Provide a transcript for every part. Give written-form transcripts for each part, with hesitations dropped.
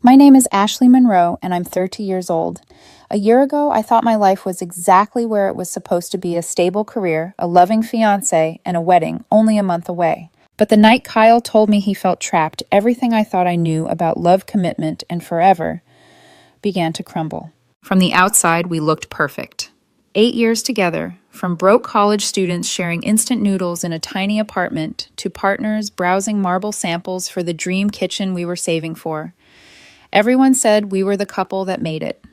My name is Ashley Monroe, and I'm 30 years old. A year ago, I thought my life was exactly where it was supposed to be: a stable career, a loving fiancé, and a wedding only a month away. But the night Kyle told me he felt trapped, everything I thought I knew about love, commitment, and forever began to crumble. From the outside, we looked perfect. 8 years together, from broke college students sharing instant noodles in a tiny apartment to partners browsing marble samples for the dream kitchen we were saving for. Everyone said we were the couple that made it,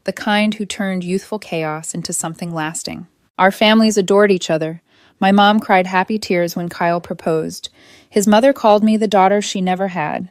the kind who turned youthful chaos into something lasting. Our families adored each other. My mom cried happy tears when Kyle proposed. His mother called me the daughter she never had.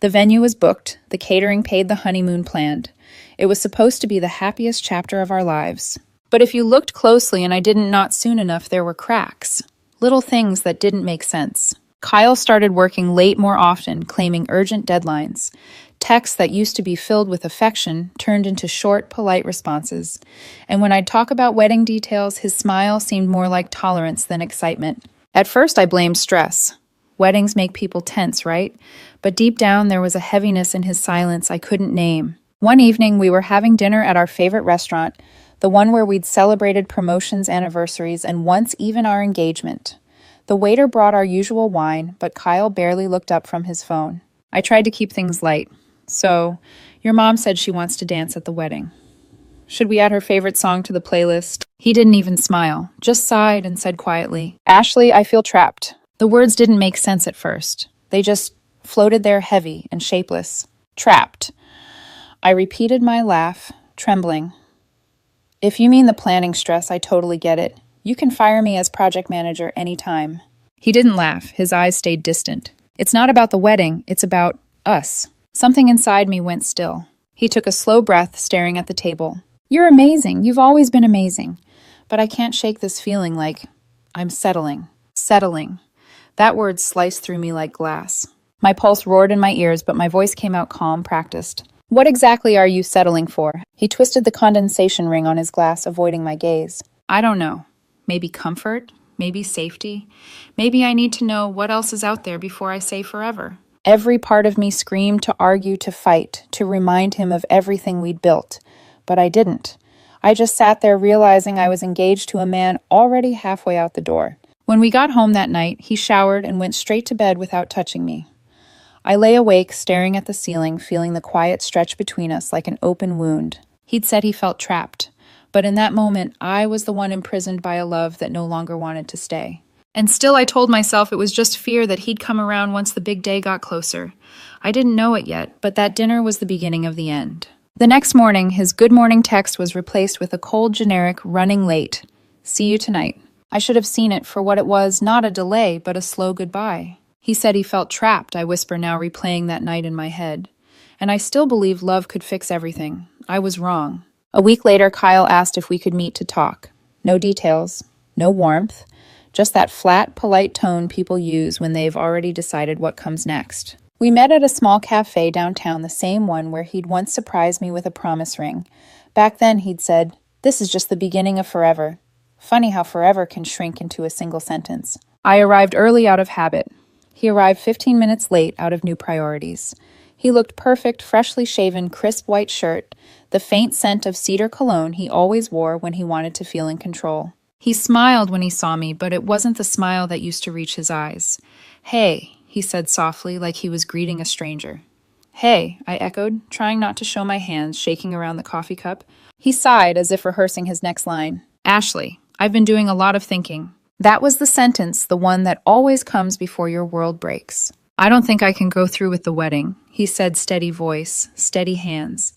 The venue was booked, the catering paid, the honeymoon planned. It was supposed to be the happiest chapter of our lives. But if you looked closely and I didn't knock soon enough, there were cracks. Little things that didn't make sense. Kyle started working late more often, claiming urgent deadlines. Texts that used to be filled with affection turned into short, polite responses. And when I'd talk about wedding details, his smile seemed more like tolerance than excitement. At first, I blamed stress. Weddings make people tense, right? But deep down, there was a heaviness in his silence I couldn't name. One evening, we were having dinner at our favorite restaurant, the one where we'd celebrated promotions, anniversaries, and once even our engagement. The waiter brought our usual wine, but Kyle barely looked up from his phone. I tried to keep things light. So, your mom said she wants to dance at the wedding. Should we add her favorite song to the playlist? He didn't even smile, just sighed and said quietly, "Ashley, I feel trapped." The words didn't make sense at first. They just floated there heavy and shapeless. Trapped. I repeated my laugh, trembling. If you mean the planning stress, I totally get it. You can fire me as project manager anytime. He didn't laugh. His eyes stayed distant. It's not about the wedding. It's about us. Something inside me went still. He took a slow breath, staring at the table. You're amazing. You've always been amazing. But I can't shake this feeling like I'm settling. Settling. That word sliced through me like glass. My pulse roared in my ears, but my voice came out calm, practiced. What exactly are you settling for? He twisted the condensation ring on his glass, avoiding my gaze. I don't know. Maybe comfort? Maybe safety? Maybe I need to know what else is out there before I say forever. Every part of me screamed to argue, to fight, to remind him of everything we'd built. But I didn't. I just sat there realizing I was engaged to a man already halfway out the door. When we got home that night, he showered and went straight to bed without touching me. I lay awake, staring at the ceiling, feeling the quiet stretch between us like an open wound. He'd said he felt trapped, but in that moment, I was the one imprisoned by a love that no longer wanted to stay. And still I told myself it was just fear that he'd come around once the big day got closer. I didn't know it yet, but that dinner was the beginning of the end. The next morning, his good morning text was replaced with a cold, generic, running late. See you tonight. I should have seen it for what it was, not a delay, but a slow goodbye. He said he felt trapped, I whisper now, replaying that night in my head. And I still believed love could fix everything. I was wrong. A week later, Kyle asked if we could meet to talk. No details, no warmth, just that flat, polite tone people use when they've already decided what comes next. We met at a small cafe downtown, the same one where he'd once surprised me with a promise ring. Back then, he'd said, "This is just the beginning of forever." Funny how forever can shrink into a single sentence. I arrived early out of habit. He arrived 15 minutes late out of new priorities. He looked perfect, freshly shaven, crisp white shirt, the faint scent of cedar cologne he always wore when he wanted to feel in control. He smiled when he saw me, but it wasn't the smile that used to reach his eyes. "Hey," he said softly, like he was greeting a stranger. "Hey," I echoed, trying not to show my hands shaking around the coffee cup. He sighed as if rehearsing his next line. "Ashley, I've been doing a lot of thinking." That was the sentence, the one that always comes before your world breaks. "I don't think I can go through with the wedding," he said, steady voice, steady hands,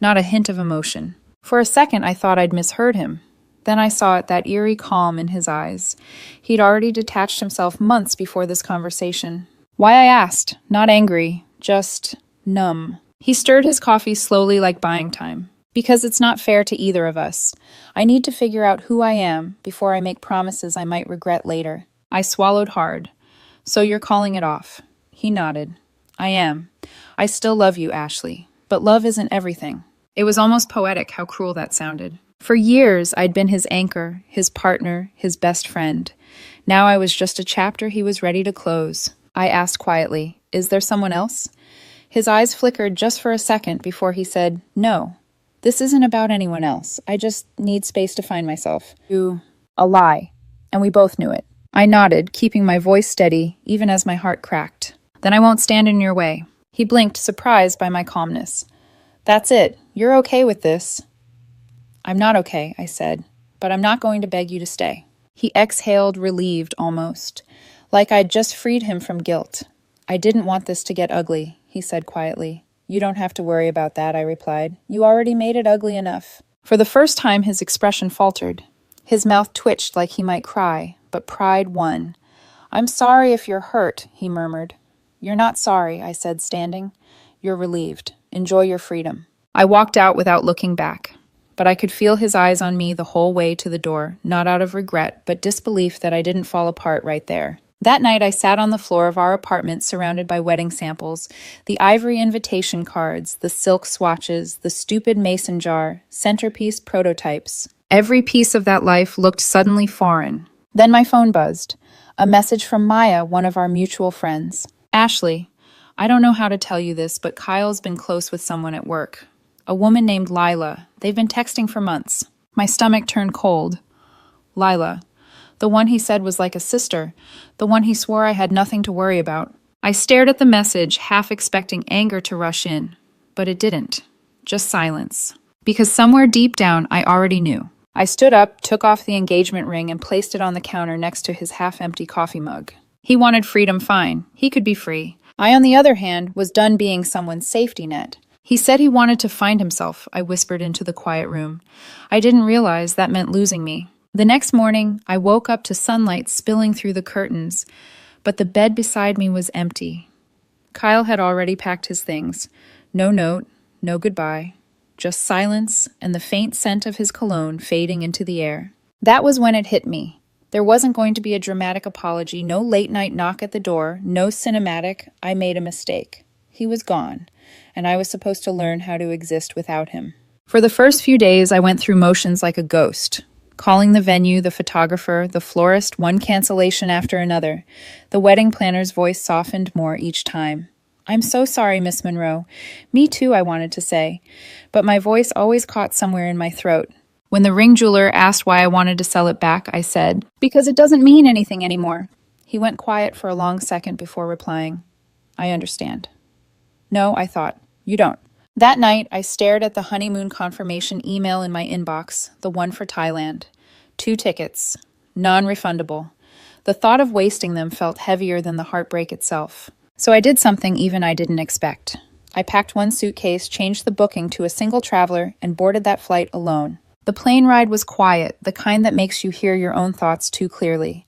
not a hint of emotion. For a second, I thought I'd misheard him. Then I saw it, that eerie calm in his eyes. He'd already detached himself months before this conversation. Why, I asked, not angry, just numb. He stirred his coffee slowly like buying time. Because it's not fair to either of us. I need to figure out who I am before I make promises I might regret later. I swallowed hard. "So you're calling it off?" He nodded. "I am. I still love you, Ashley. But love isn't everything." It was almost poetic how cruel that sounded. For years, I'd been his anchor, his partner, his best friend. Now I was just a chapter he was ready to close. I asked quietly, "Is there someone else?" His eyes flickered just for a second before he said, "No, this isn't about anyone else. I just need space to find myself." A lie. And we both knew it. I nodded, keeping my voice steady, even as my heart cracked. "Then I won't stand in your way." He blinked, surprised by my calmness. "That's it. You're okay with this." "I'm not okay," I said, "but I'm not going to beg you to stay." He exhaled, relieved almost, like I'd just freed him from guilt. "I didn't want this to get ugly," he said quietly. "You don't have to worry about that," I replied. "You already made it ugly enough." For the first time, his expression faltered. His mouth twitched like he might cry, but pride won. "I'm sorry if you're hurt," he murmured. "You're not sorry," I said, standing. "You're relieved. Enjoy your freedom." I walked out without looking back, but I could feel his eyes on me the whole way to the door, not out of regret, but disbelief that I didn't fall apart right there. That night I sat on the floor of our apartment surrounded by wedding samples, the ivory invitation cards, the silk swatches, the stupid mason jar, centerpiece prototypes. Every piece of that life looked suddenly foreign. Then my phone buzzed. A message from Maya, one of our mutual friends. "Ashley, I don't know how to tell you this, but Kyle's been close with someone at work. A woman named Lila. They've been texting for months." My stomach turned cold. Lila. The one he said was like a sister. The one he swore I had nothing to worry about. I stared at the message, half expecting anger to rush in. But it didn't. Just silence. Because somewhere deep down, I already knew. I stood up, took off the engagement ring, and placed it on the counter next to his half-empty coffee mug. He wanted freedom, fine. He could be free. I, on the other hand, was done being someone's safety net. He said he wanted to find himself, I whispered into the quiet room. I didn't realize that meant losing me. The next morning, I woke up to sunlight spilling through the curtains, but the bed beside me was empty. Kyle had already packed his things. No note, no goodbye, just silence and the faint scent of his cologne fading into the air. That was when it hit me. There wasn't going to be a dramatic apology, no late-night knock at the door, no cinematic, "I made a mistake." He was gone, and I was supposed to learn how to exist without him. For the first few days, I went through motions like a ghost. Calling the venue, the photographer, the florist, one cancellation after another. The wedding planner's voice softened more each time. "I'm so sorry, Miss Monroe." "Me too," I wanted to say, but my voice always caught somewhere in my throat. When the ring jeweler asked why I wanted to sell it back, I said, "Because it doesn't mean anything anymore." He went quiet for a long second before replying, "I understand." "No," I thought, "you don't." That night, I stared at the honeymoon confirmation email in my inbox, the one for Thailand. 2 tickets, non-refundable. The thought of wasting them felt heavier than the heartbreak itself. So I did something even I didn't expect. I packed one suitcase, changed the booking to a single traveler, and boarded that flight alone. The plane ride was quiet, the kind that makes you hear your own thoughts too clearly.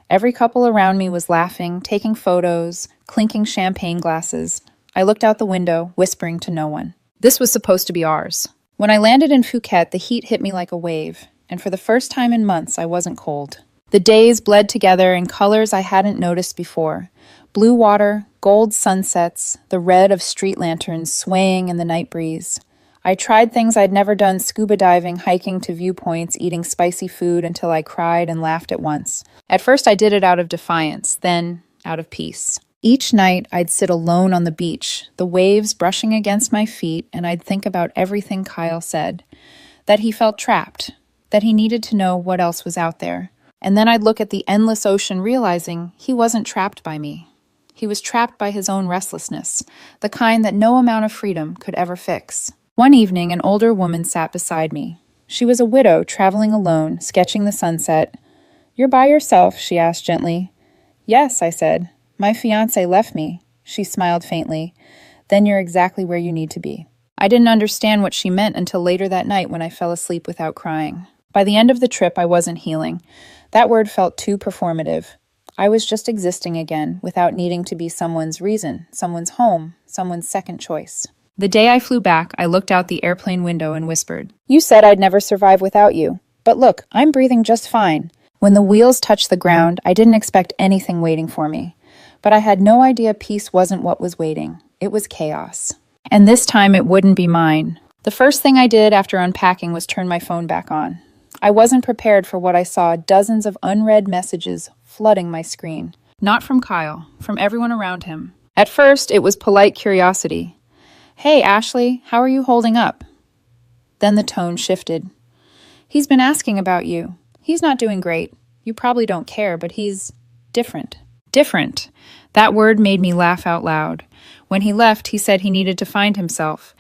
Every couple around me was laughing, taking photos, clinking champagne glasses. I looked out the window, whispering to no one. This was supposed to be ours. When I landed in Phuket, the heat hit me like a wave, and for the first time in months, I wasn't cold. The days bled together in colors I hadn't noticed before. Blue water, gold sunsets, the red of street lanterns swaying in the night breeze. I tried things I'd never done: scuba diving, hiking to viewpoints, eating spicy food until I cried and laughed at once. At first, I did it out of defiance, then out of peace. Each night, I'd sit alone on the beach, the waves brushing against my feet, and I'd think about everything Kyle said. That he felt trapped, that he needed to know what else was out there. And then I'd look at the endless ocean, realizing he wasn't trapped by me. He was trapped by his own restlessness, the kind that no amount of freedom could ever fix. One evening, an older woman sat beside me. She was a widow, traveling alone, sketching the sunset. "You're by yourself?" she asked gently. "Yes," I said. "My fiancé left me." She smiled faintly. "Then you're exactly where you need to be." I didn't understand what she meant until later that night when I fell asleep without crying. By the end of the trip, I wasn't healing. That word felt too performative. I was just existing again, without needing to be someone's reason, someone's home, someone's second choice. The day I flew back, I looked out the airplane window and whispered, "You said I'd never survive without you. But look, I'm breathing just fine." When the wheels touched the ground, I didn't expect anything waiting for me. But I had no idea peace wasn't what was waiting. It was chaos. And this time it wouldn't be mine. The first thing I did after unpacking was turn my phone back on. I wasn't prepared for what I saw: dozens of unread messages flooding my screen. Not from Kyle, from everyone around him. At first, it was polite curiosity. Hey, Ashley, how are you holding up? Then the tone shifted. He's been asking about you. He's not doing great. You probably don't care, but he's different. Different. That word made me laugh out loud. When he left, he said he needed to find himself.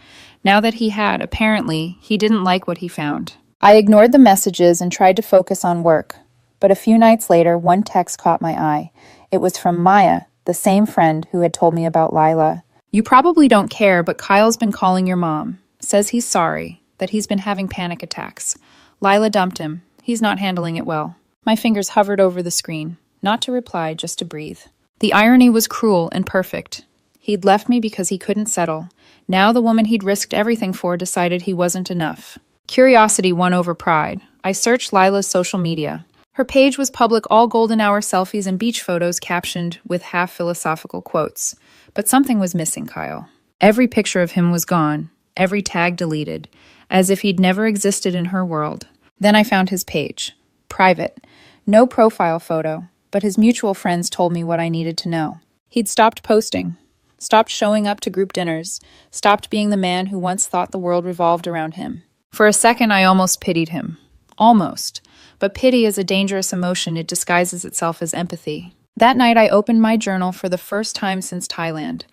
Now that he had, apparently, he didn't like what he found. I ignored the messages and tried to focus on work. But a few nights later, one text caught my eye. It was from Maya, the same friend who had told me about Lila. You probably don't care, but Kyle's been calling your mom. Says he's sorry, that he's been having panic attacks. Lila dumped him. He's not handling it well. My fingers hovered over the screen, not to reply, just to breathe. The irony was cruel and perfect. He'd left me because he couldn't settle. Now the woman he'd risked everything for decided he wasn't enough. Curiosity won over pride. I searched Lila's social media. Her page was public, all golden hour selfies and beach photos captioned with half-philosophical quotes. But something was missing, Kyle. Every picture of him was gone, every tag deleted, as if he'd never existed in her world. Then I found his page. Private. No profile photo, but his mutual friends told me what I needed to know. He'd stopped posting, stopped showing up to group dinners, stopped being the man who once thought the world revolved around him. For a second, I almost pitied him. Almost. But pity is a dangerous emotion. It disguises itself as empathy. That night, I opened my journal for the first time since Thailand.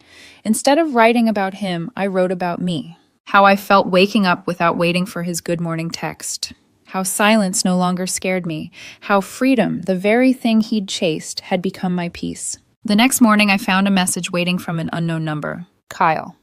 Instead of writing about him, I wrote about me. How I felt waking up without waiting for his good morning text. How silence no longer scared me. How freedom, the very thing he'd chased, had become my peace. The next morning, I found a message waiting from an unknown number. Kyle.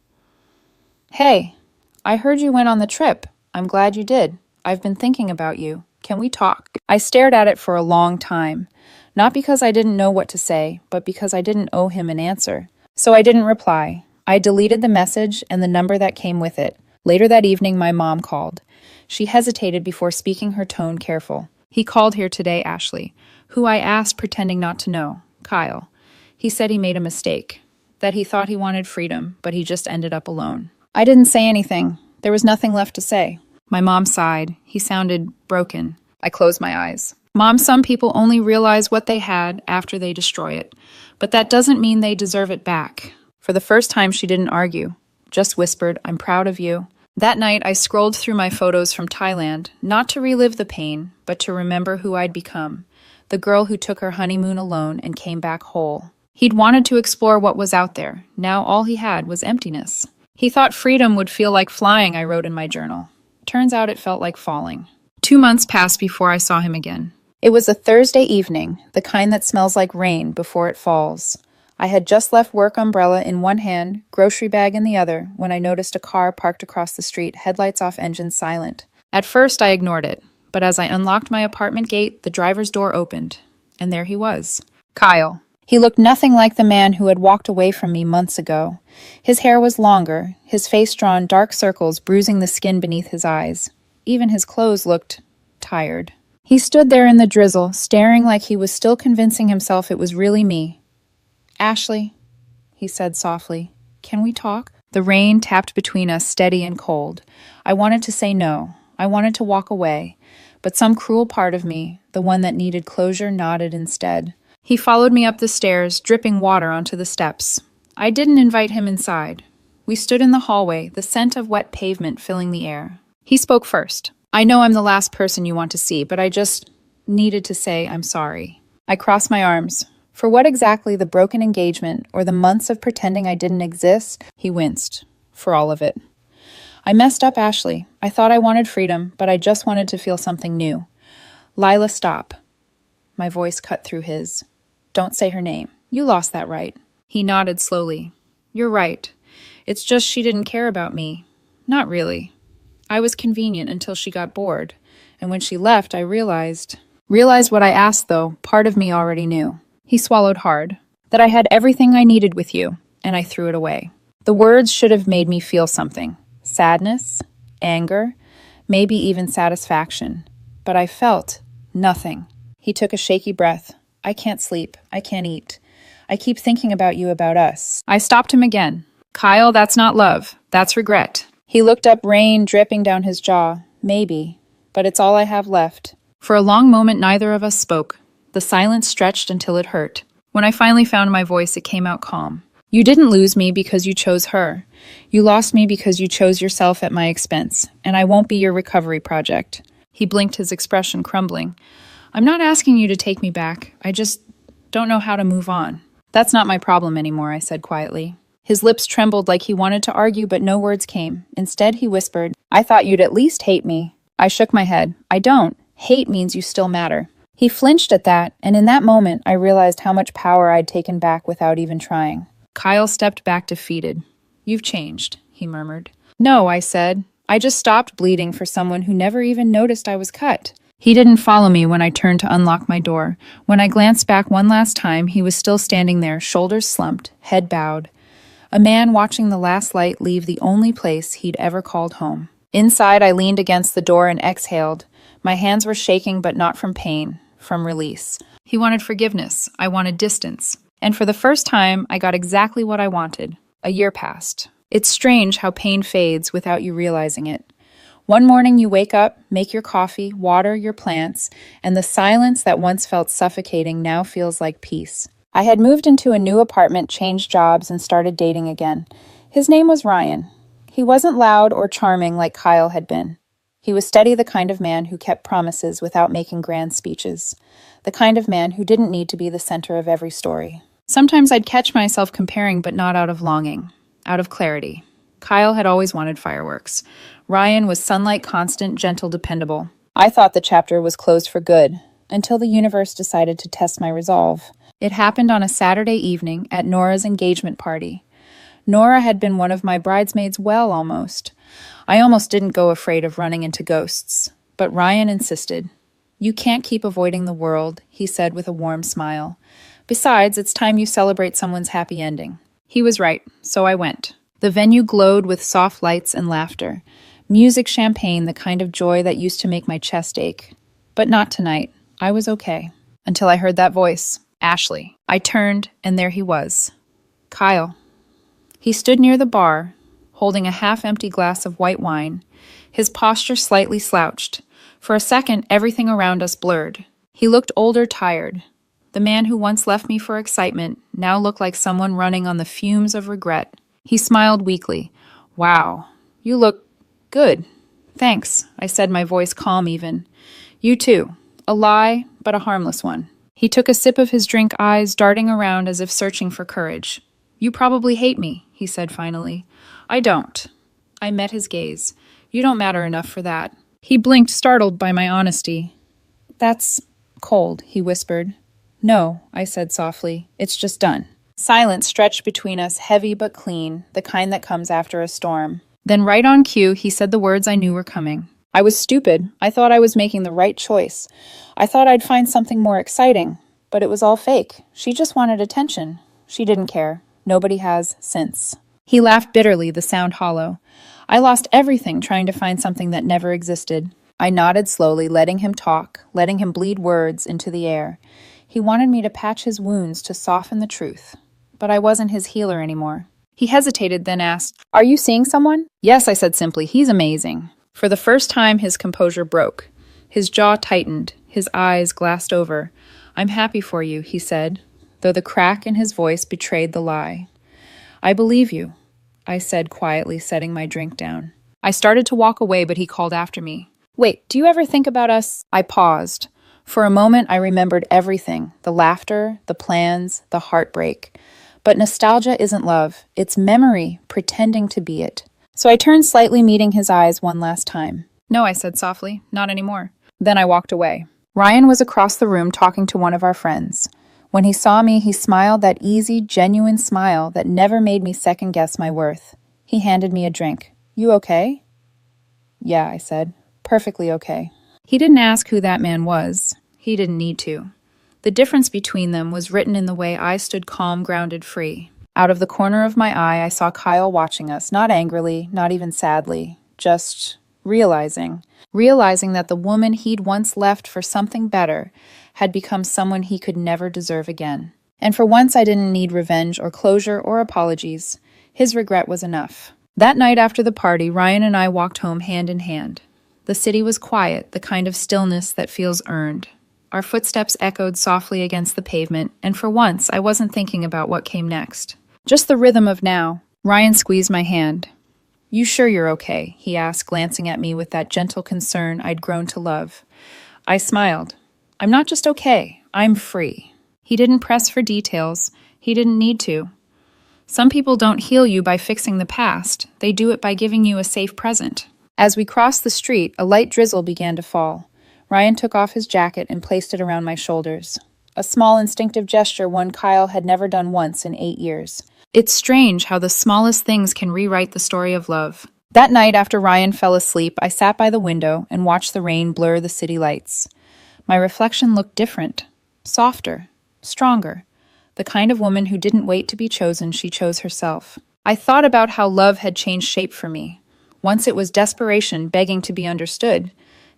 Hey, I heard you went on the trip. I'm glad you did. I've been thinking about you. Can we talk? I stared at it for a long time. Not because I didn't know what to say, but because I didn't owe him an answer. So I didn't reply. I deleted the message and the number that came with it. Later that evening, my mom called. She hesitated before speaking, her tone careful. He called here today, Ashley. Who I asked, pretending not to know. Kyle. He said he made a mistake. That he thought he wanted freedom, but he just ended up alone. I didn't say anything. There was nothing left to say. My mom sighed. He sounded broken. I closed my eyes. Mom, some people only realize what they had after they destroy it. But that doesn't mean they deserve it back. For the first time, she didn't argue. Just whispered, I'm proud of you. That night, I scrolled through my photos from Thailand, not to relive the pain, but to remember who I'd become. The girl who took her honeymoon alone and came back whole. He'd wanted to explore what was out there. Now all he had was emptiness. He thought freedom would feel like flying, I wrote in my journal. Turns out it felt like falling. 2 months passed before I saw him again. It was a Thursday evening, the kind that smells like rain before it falls. I had just left work umbrella in one hand, grocery bag in the other, when I noticed a car parked across the street, headlights off, engine silent. At first, I ignored it, but as I unlocked my apartment gate, the driver's door opened, and there he was. Kyle. He looked nothing like the man who had walked away from me months ago. His hair was longer, his face drawn dark circles bruising the skin beneath his eyes. Even his clothes looked tired. He stood there in the drizzle, staring like he was still convincing himself it was really me. Ashley, he said softly, can we talk? The rain tapped between us, steady and cold. I wanted to say no. I wanted to walk away. But some cruel part of me, the one that needed closure, nodded instead. He followed me up the stairs, dripping water onto the steps. I didn't invite him inside. We stood in the hallway, the scent of wet pavement filling the air. He spoke first. I know I'm the last person you want to see, but I just needed to say I'm sorry. I crossed my arms. For what exactly, the broken engagement or the months of pretending I didn't exist? He winced. For all of it. I messed up, Ashley. I thought I wanted freedom, but I just wanted to feel something new. Lila, stop. My voice cut through his. Don't say her name. You lost that right. He nodded slowly. You're right. It's just she didn't care about me. Not really. I was convenient until she got bored. And when she left, I realized what I asked, though, part of me already knew. He swallowed hard. That I had everything I needed with you, and I threw it away. The words should have made me feel something. Sadness, anger, maybe even satisfaction. But I felt nothing. He took a shaky breath. I can't sleep. I can't eat. I keep thinking about you, about us. I stopped him again. Kyle, that's not love. That's regret. He looked up, rain dripping down his jaw. Maybe. But it's all I have left. For a long moment, neither of us spoke. The silence stretched until it hurt. When I finally found my voice, it came out calm. You didn't lose me because you chose her. You lost me because you chose yourself at my expense, and I won't be your recovery project." He blinked, his expression crumbling. "I'm not asking you to take me back. I just don't know how to move on." "That's not my problem anymore," I said quietly. His lips trembled like he wanted to argue, but no words came. Instead, he whispered, "I thought you'd at least hate me." I shook my head. "I don't. Hate means you still matter." He flinched at that, and in that moment, I realized how much power I'd taken back without even trying. Kyle stepped back defeated. "You've changed," he murmured. "No," I said. "I just stopped bleeding for someone who never even noticed I was cut." He didn't follow me when I turned to unlock my door. When I glanced back one last time, he was still standing there, shoulders slumped, head bowed. A man watching the last light leave the only place he'd ever called home. Inside, I leaned against the door and exhaled. My hands were shaking, but not from pain, from release. He wanted forgiveness. I wanted distance. And for the first time, I got exactly what I wanted. A year passed. It's strange how pain fades without you realizing it. One morning you wake up, make your coffee, water your plants, and the silence that once felt suffocating now feels like peace. I had moved into a new apartment, changed jobs, and started dating again. His name was Ryan. He wasn't loud or charming like Kyle had been. He was steady, the kind of man who kept promises without making grand speeches. The kind of man who didn't need to be the center of every story. Sometimes I'd catch myself comparing, but not out of longing, out of clarity. Kyle had always wanted fireworks. Ryan was sunlight constant, gentle, dependable. I thought the chapter was closed for good, until the universe decided to test my resolve. It happened on a Saturday evening at Nora's engagement party. Nora had been one of my bridesmaids almost. I almost didn't go, afraid of running into ghosts. But Ryan insisted. "You can't keep avoiding the world," he said with a warm smile. "Besides, it's time you celebrate someone's happy ending." He was right, so I went. The venue glowed with soft lights and laughter. Music, champagne, the kind of joy that used to make my chest ache. But not tonight. I was okay. Until I heard that voice. Ashley. I turned, and there he was. Kyle. He stood near the bar, holding a half-empty glass of white wine, his posture slightly slouched. For a second, everything around us blurred. He looked older, tired. The man who once left me for excitement now looked like someone running on the fumes of regret. He smiled weakly. "Wow, you look good." "Thanks," I said, my voice calm even. "You too. A lie, but a harmless one." He took a sip of his drink, eyes darting around as if searching for courage. "You probably hate me," he said finally. "I don't." I met his gaze. "You don't matter enough for that." He blinked, startled by my honesty. "That's cold," he whispered. "No," I said softly. "It's just done." Silence stretched between us, heavy but clean, the kind that comes after a storm. Then right on cue, he said the words I knew were coming. I was stupid. I thought I was making the right choice. I thought I'd find something more exciting. But it was all fake. She just wanted attention. She didn't care. Nobody has since. He laughed bitterly, the sound hollow. I lost everything trying to find something that never existed. I nodded slowly, letting him talk, letting him bleed words into the air. He wanted me to patch his wounds to soften the truth. But I wasn't his healer anymore. He hesitated, then asked, "Are you seeing someone?" "Yes," I said simply. "He's amazing." For the first time, his composure broke. His jaw tightened, his eyes glassed over. "I'm happy for you," he said, though the crack in his voice betrayed the lie. "I believe you," I said quietly, setting my drink down. I started to walk away, but he called after me. "Wait, do you ever think about us?" I paused. For a moment, I remembered everything, the laughter, the plans, the heartbreak. But nostalgia isn't love. It's memory pretending to be it. So I turned slightly, meeting his eyes one last time. "No," I said softly, "not anymore." Then I walked away. Ryan was across the room talking to one of our friends. When he saw me, he smiled, that easy, genuine smile that never made me second-guess my worth. He handed me a drink. "You okay?" "Yeah," I said. "Perfectly okay." He didn't ask who that man was. He didn't need to. The difference between them was written in the way I stood calm, grounded, free. Out of the corner of my eye, I saw Kyle watching us, not angrily, not even sadly, just realizing that the woman he'd once left for something better had become someone he could never deserve again. And for once, I didn't need revenge or closure or apologies. His regret was enough. That night after the party, Ryan and I walked home hand in hand. The city was quiet, the kind of stillness that feels earned. Our footsteps echoed softly against the pavement, and for once, I wasn't thinking about what came next. Just the rhythm of now. Ryan squeezed my hand. You sure you're okay? He asked, glancing at me with that gentle concern I'd grown to love. I smiled. I'm not just okay, I'm free. He didn't press for details. He didn't need to. Some people don't heal you by fixing the past. They do it by giving you a safe present. As we crossed the street, a light drizzle began to fall. Ryan took off his jacket and placed it around my shoulders. A small instinctive gesture one Kyle had never done once in 8 years. It's strange how the smallest things can rewrite the story of love. That night after Ryan fell asleep, I sat by the window and watched the rain blur the city lights. My reflection looked different, softer, stronger. The kind of woman who didn't wait to be chosen, she chose herself. I thought about how love had changed shape for me. Once it was desperation, begging to be understood.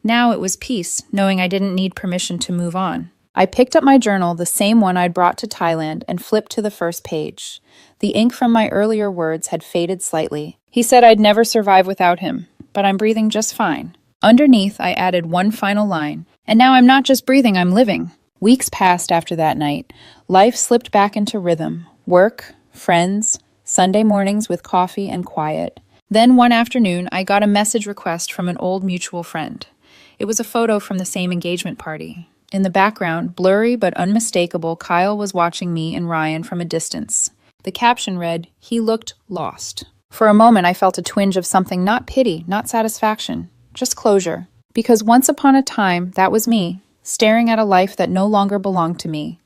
Now it was peace, knowing I didn't need permission to move on. I picked up my journal, the same one I'd brought to Thailand, and flipped to the first page. The ink from my earlier words had faded slightly. He said I'd never survive without him, but I'm breathing just fine. Underneath, I added one final line. And now I'm not just breathing, I'm living. Weeks passed after that night. Life slipped back into rhythm. Work, friends, Sunday mornings with coffee and quiet. Then one afternoon, I got a message request from an old mutual friend. It was a photo from the same engagement party. In the background, blurry but unmistakable, Kyle was watching me and Ryan from a distance. The caption read, "He looked lost." For a moment, I felt a twinge of something, not pity, not satisfaction, just closure. Because once upon a time, that was me, staring at a life that no longer belonged to me.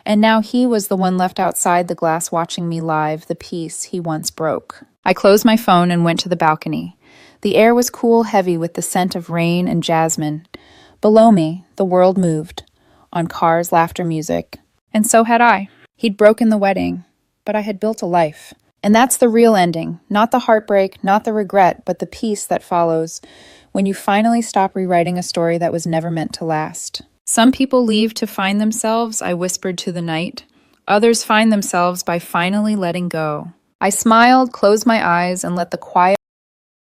And now he was the one left outside the glass watching me live the peace he once broke. I closed my phone and went to the balcony. The air was cool, heavy with the scent of rain and jasmine. Below me, the world moved, on cars, laughter, music. And so had I. He'd broken the wedding, but I had built a life. And that's the real ending, not the heartbreak, not the regret, but the peace that follows when you finally stop rewriting a story that was never meant to last. Some people leave to find themselves, I whispered to the night. Others find themselves by finally letting go. I smiled, closed my eyes, and let the quiet